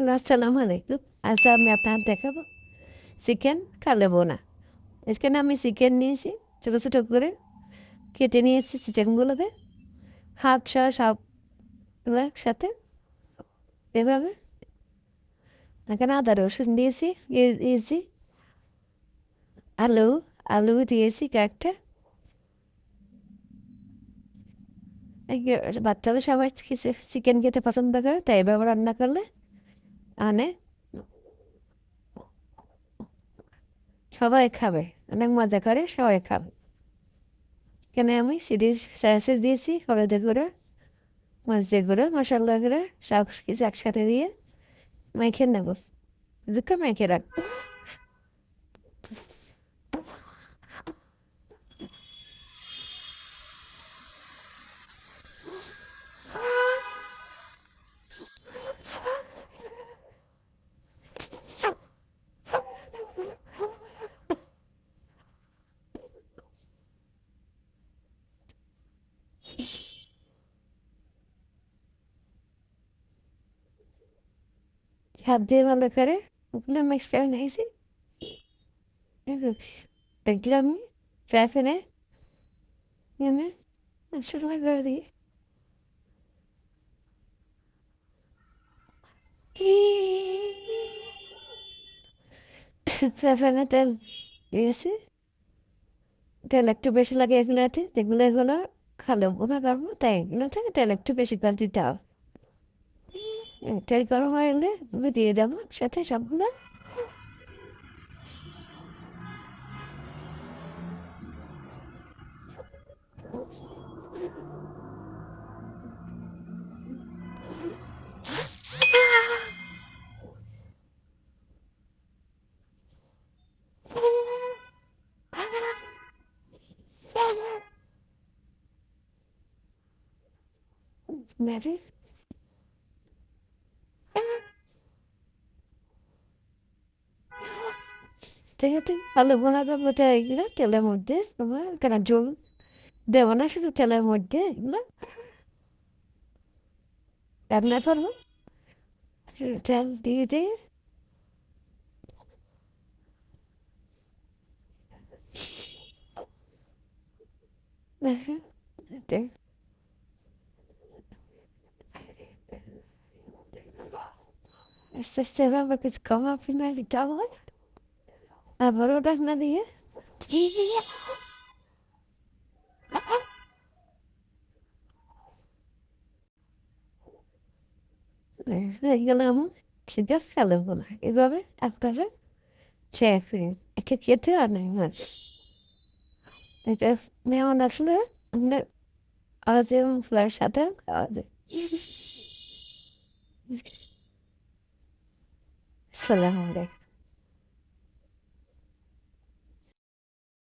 Hello, আসসালামু আলাইকুম। আজ আমি আপনার দেখাবো চিকেন কালো বোনা। এখানে আমি চিকেন নিয়েছি, ছোটো ছোটো করে কেটে নিয়েছি চিকেনগুলোকে, হাফ সবগুলো একসাথে এভাবে। এখানে আদা রসুন দিয়েছি, দিয়েছি আলু, আলু দিয়েছি কয়েকটা। বাচ্চারা সবাই চিকেন খেতে পছন্দ করে, তাই এভাবে রান্না করলে মানে সবাই খাবে, অনেক মজা করে সবাই খাবে। এখানে আমি সয়াসিস দিয়েছি, হলুদের গুঁড়ো, মরিচের গুঁড়ো, মশলা গুঁড়ো সব কিছু একসাথে দিয়ে মেখে নেব, কিছুক্ষণ মেখে রাখবো। হাত দিয়ে ভালো করে ওগুলো মিক্স করে নিয়েছি। এগুলো আমি ফ্রাই প্যানে এনে শুরু করে দিই। ফ্রাই প্যানে তেল দিয়েছি, তেল একটু বেশি লাগে এগুলোতে, যেগুলো এগুলো খালো বোনা করবো, তাই এগুলো থেকে তেল একটু বেশি করে দিতে হবে। তেল গরম হয়ে এলে আমি দিয়ে দেবো সাথে সবগুলো। মেরে ঠিক আছে, ভালো বোনা দেবো, তাই এগুলো তেলের মধ্যে তোমার কেন জল দেবো না, শুধু তেলের মধ্যে এগুলো রান্না করবো। তেল দিয়ে দিয়ে আস্তে আস্তে এভাবে কিছু কমা ফিনা দিতে হবে, আবারও ঢাকনা দিয়ে এগুলো আমার সেটা ফেলবো না। এভাবে আপনারা চেক করুন, এটা খেতে অনেক মজা। এটা মেহমান আসলে আপনার আওয়াজ এবং ফুলের সাথে খাওয়া যায়। আসসালামু আলাইকুম।